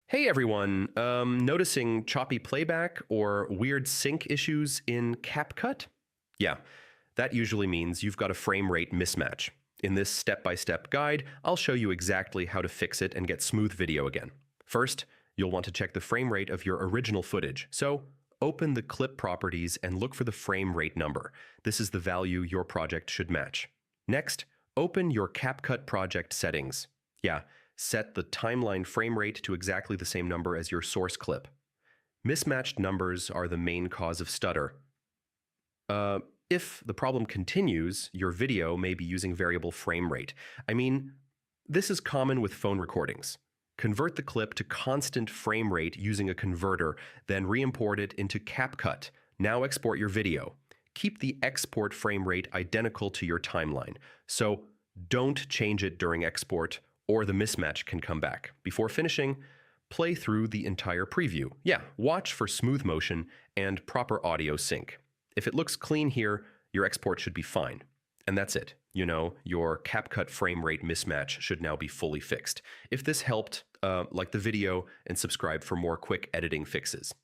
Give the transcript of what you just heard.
Hey everyone, noticing choppy playback or weird sync issues in CapCut? Yeah, that usually means you've got a frame rate mismatch. In this step-by-step guide, I'll show you exactly how to fix it and get smooth video again. First, you'll want to check the frame rate of your original footage. So, open the clip properties and look for the frame rate number. This is the value your project should match. Next, open your CapCut project settings. Yeah, set the timeline frame rate to exactly the same number as your source clip. Mismatched numbers are the main cause of stutter. If the problem continues, your video may be using variable frame rate. This is common with phone recordings. Convert the clip to constant frame rate using a converter, then re-import it into CapCut. Now export your video. Keep the export frame rate identical to your timeline, so don't change it during export or the mismatch can come back. Before finishing, play through the entire preview. Yeah, watch for smooth motion and proper audio sync. If it looks clean here, your export should be fine. And that's it. Your CapCut frame rate mismatch should now be fully fixed. If this helped, like the video and subscribe for more quick editing fixes.